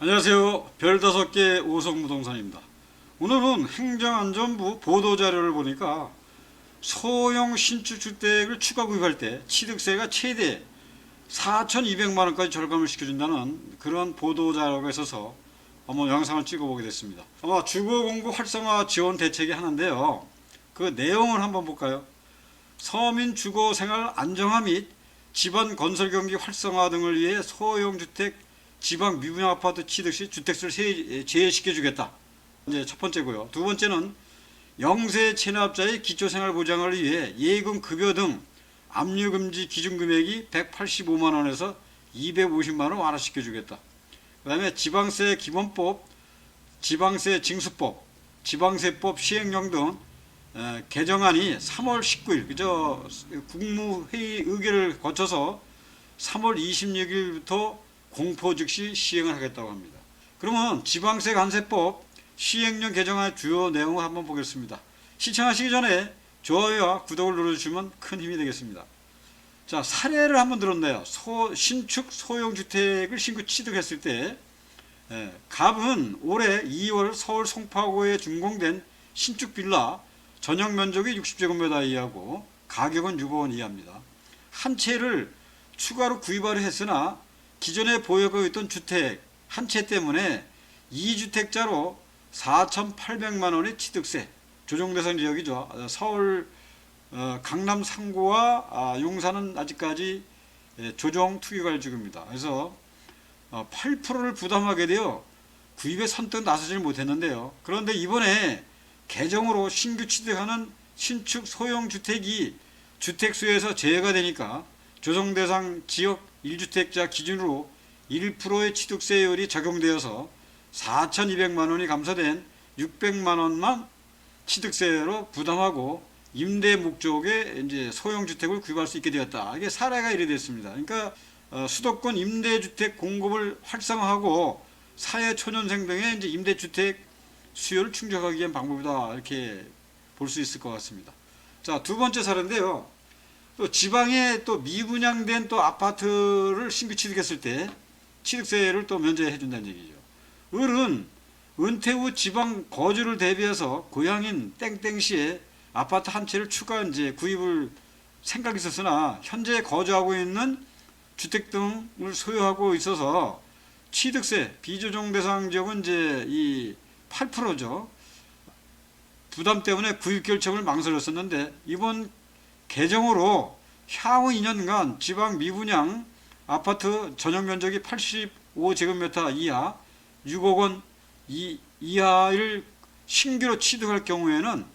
안녕하세요. 별 5개 오성부동산입니다. 오늘은 행정안전부 보도자료를 보니까 소형 신축주택을 추가 구입할 때 취득세가 최대 4,200만원까지 절감을 시켜준다는 그런 보도자료가 있어서 한번 영상을 찍어보게 됐습니다. 아마 주거공급 활성화 지원 대책이 하나인데요. 그 내용을 한번 볼까요? 서민 주거생활 안정화 및 집안 건설 경기 활성화 등을 위해 소형주택 지방 미분양 아파트 취득 시 주택세를 제외시켜 주겠다. 이제 첫 번째고요. 두 번째는 영세 체납자의 기초생활 보장을 위해 예금 급여 등 압류금지 기준금액이 185만 원에서 250만 원 완화시켜 주겠다. 그다음에 지방세 기본법, 지방세 징수법, 지방세법 시행령 등 개정안이 3월 19일 그저 국무회의 의결을 거쳐서 3월 26일부터 공포 즉시 시행을 하겠다고 합니다. 그러면 지방세 관세법 시행령 개정안의 주요 내용을 한번 보겠습니다. 시청하시기 전에 좋아요와 구독을 눌러주시면 큰 힘이 되겠습니다. 자, 사례를 한번 들었네요. 신축 소형주택을 신규 취득했을 때 갑은 올해 2월 서울 송파구에 준공된 신축 빌라 전용 면적이 60제곱미터 이하고 가격은 6억 원 이하입니다. 한 채를 추가로 구입하려 했으나 기존에 보유하고 있던 주택 한 채 때문에 2주택자로 4,800만 원의 취득세, 조정대상 지역이죠. 서울 강남 상구와 용산은 아직까지 조정 투기과일지구입니다. 그래서 8%를 부담하게 되어 구입에 선뜻 나서질 못했는데요. 그런데 이번에 개정으로 신규 취득하는 신축 소형주택이 주택수에서 제외가 되니까 조정대상 지역 1주택자 기준으로 1%의 취득세율이 적용되어서 4,200만 원이 감소된 600만 원만 취득세로 부담하고 임대 목적의 이제 소형주택을 구입할 수 있게 되었다. 이게 사례가 이래 됐습니다. 그러니까 수도권 임대주택 공급을 활성화하고 사회초년생 등의 이제 임대주택 수요를 충족하기 위한 방법이다. 이렇게 볼 수 있을 것 같습니다. 자, 두 번째 사례인데요. 또 지방에 또 미분양된 또 아파트를 신규 취득했을 때 취득세를 또 면제해 준다는 얘기죠. 을은 은퇴 후 지방 거주를 대비해서 고향인 땡땡시에 아파트 한 채를 추가 이제 구입을 생각이 있었으나 현재 거주하고 있는 주택 등을 소유하고 있어서 취득세 비조정 대상 지역은 이제 이 8%죠. 부담 때문에 구입 결정을 망설였었는데 이번 개정으로 향후 2년간 지방 미분양 아파트 전용 면적이 85제곱미터 이하 6억 원 이하를 신규로 취득할 경우에는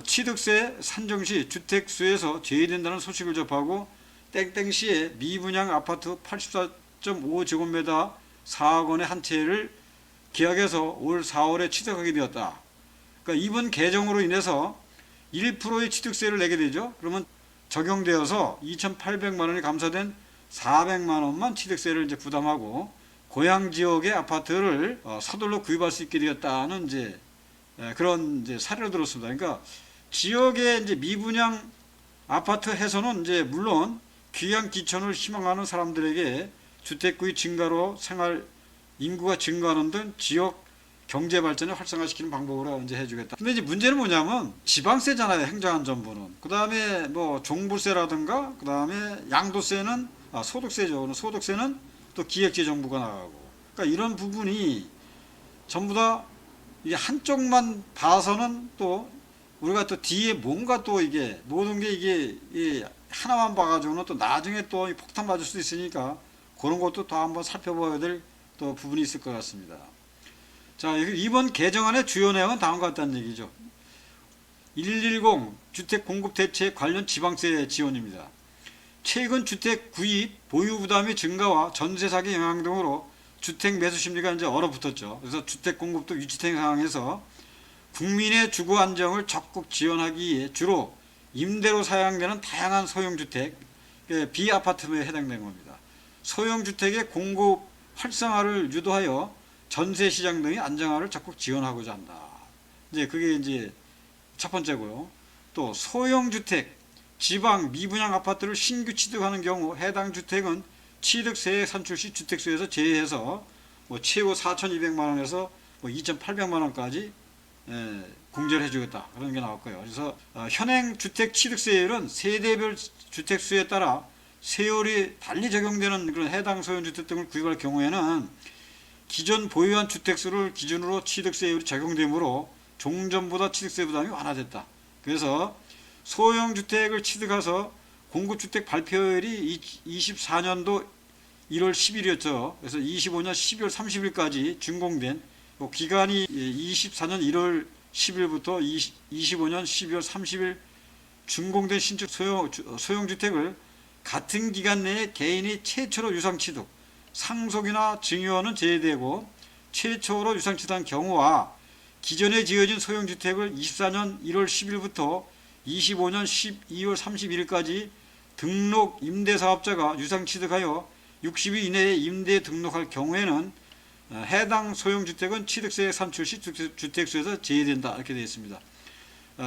취득세 산정 시 주택수에서 제외된다는 소식을 접하고 땡땡시에 미분양 아파트 84.5제곱미터 4억 원의 한 채를 계약해서 올 4월에 취득하게 되었다. 그러니까 이번 개정으로 인해서 1%의 취득세를 내게 되죠. 그러면 적용되어서 2,800만 원이 감소된 400만 원만 취득세를 이제 부담하고 고향 지역의 아파트를 서둘러 구입할 수 있게 되었다는 이제 그런 이제 사례를 들었습니다. 그러니까 지역의 이제 미분양 아파트 해소는 이제 물론 귀향 귀촌을 희망하는 사람들에게 주택 구입 증가로 생활 인구가 증가하는 등 지역 경제 발전을 활성화시키는 방법으로 이제 해주겠다. 근데 이제 문제는 뭐냐면 지방세잖아요. 행정안전부는. 그 다음에 뭐 종부세라든가 그 다음에 양도세는 소득세죠. 소득세는 또 기획재정부가 나가고. 그러니까 이런 부분이 전부 다 이게 한쪽만 봐서는 또 우리가 또 뒤에 뭔가 또 이게 모든 게 이게 하나만 봐가지고는 또 나중에 또 폭탄 맞을 수도 있으니까 그런 것도 더 한번 살펴봐야 될 또 부분이 있을 것 같습니다. 자, 이번 개정안의 주요 내용은 다음과 같다는 얘기죠. 110 주택 공급 대책 관련 지방세 지원입니다. 최근 주택 구입 보유 부담의 증가와 전세 사기 영향 등으로 주택 매수 심리가 이제 얼어붙었죠. 그래서 주택 공급도 위축된 상황에서 국민의 주거 안정을 적극 지원하기 위해 주로 임대로 사용되는 다양한 소형주택, 비아파트에 해당되는 겁니다. 소형주택의 공급 활성화를 유도하여 전세시장 등의 안정화를 적극 지원하고자 한다. 이제 그게 이제 첫 번째고요. 또 소형주택, 지방 미분양 아파트를 신규 취득하는 경우 해당 주택은 취득세 산출 시 주택수에서 제외해서 뭐 최고 4,200만 원에서 뭐 2,800만 원까지 공제를 해주겠다 그런 게 나왔고요. 그래서 현행 주택 취득세율은 세대별 주택 수에 따라 세율이 달리 적용되는 그런 해당 소형주택 등을 구입할 경우에는 기존 보유한 주택수를 기준으로 취득세율이 적용되므로 종전보다 취득세 부담이 완화됐다. 그래서 소형주택을 취득해서 공급주택 발표일이 24년도 1월 10일이었죠. 그래서 25년 12월 30일까지 준공된 기간이 24년 1월 10일부터 25년 12월 30일 준공된 신축 소형주택을 같은 기간 내에 개인이 최초로 유상취득, 상속이나 증여는 제외되고 최초로 유상취득한 경우와 기존에 지어진 소형주택을 24년 1월 10일부터 25년 12월 31일까지 등록 임대사업자가 유상취득하여 60일 이내에 임대에 등록할 경우에는 해당 소형주택은 취득세 산출 시 주택수에서 제외된다 이렇게 되어 있습니다.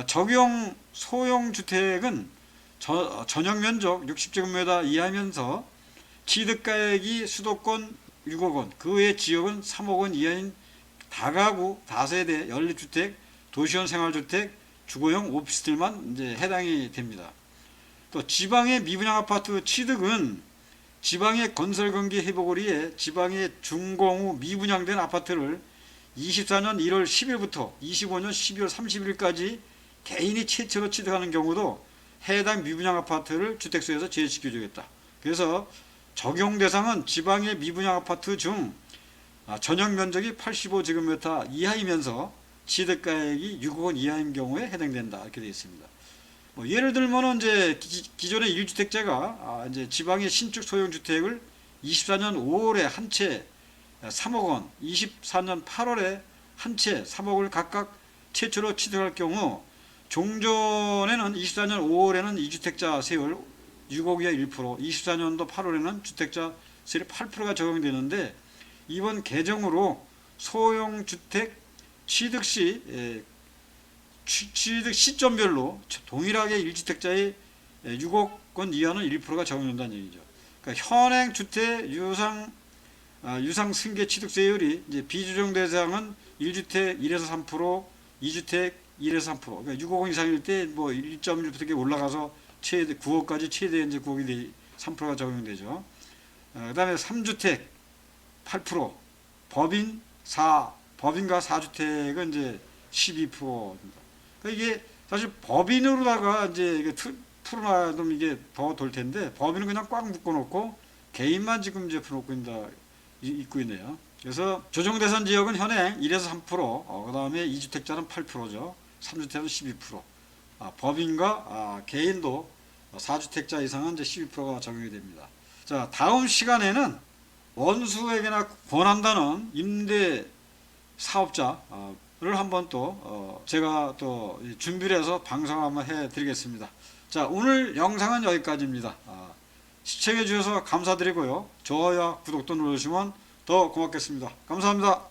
적용 소형주택은 전용면적 60제곱미터 이하면서 취득가액이 수도권 6억 원, 그 외 지역은 3억 원 이하인 다가구, 다세대, 연립주택, 도시원 생활주택, 주거용 오피스텔만 이제 해당이 됩니다. 또 지방의 미분양 아파트 취득은 지방의 건설건기 회복을 위해 지방의 준공 후 미분양된 아파트를 24년 1월 10일부터 25년 12월 30일까지 개인이 최초로 취득하는 경우도 해당 미분양 아파트를 주택수에서 제외시켜주겠다. 그래서 적용 대상은 지방의 미분양 아파트 중 전용 면적이 85제곱미터 이하이면서 취득가액이 6억 원 이하인 경우에 해당된다 이렇게 되어 있습니다. 예를 들면 이제 기존의 1주택자가 이제 지방의 신축 소형주택을 24년 5월에 한 채 3억 원, 24년 8월에 한 채 3억을 각각 최초로 취득할 경우 종전에는 24년 5월에는 2주택자 세율 6억 이하 1%, 24년도 8월에는 주택자 세율 8%가 적용되는데 이번 개정으로 소형주택 취득 시 취득 시점별로 동일하게 1주택자의 6억 원 이하는 1%가 적용된다는 얘기죠. 그러니까 현행 주택 유상 승계 취득세율이 이제 비조정 대상은 1주택 1에서 3%, 2주택 1에서 3%. 그러니까 6억 원 이상일 때 뭐 1.1% 올라가서 최대 9억까지 최대 이제 9억이 3%가 적용되죠. 그다음에 3주택 8%, 법인과 4주택은 이제 12%입니다. 그러니까 이게 사실 법인으로다가 이제 풀어놔도 이게 더 돌 텐데 법인은 그냥 꽉 묶어놓고 개인만 지금 이제 풀어놓고 있고 있네요. 그래서 조정 대상 지역은 현행 1에서 3%, 그다음에 2주택자는 8%죠. 3주택은 12%. 법인과 개인도 4주택자 이상은 이제 12%가 적용이 됩니다. 자, 다음 시간에는 원수에게나 권한다는 임대 사업자를 한번 또 제가 또 준비를 해서 방송을 한번 해드리겠습니다. 자, 오늘 영상은 여기까지입니다. 시청해 주셔서 감사드리고요. 좋아요와 구독도 눌러주시면 더 고맙겠습니다. 감사합니다.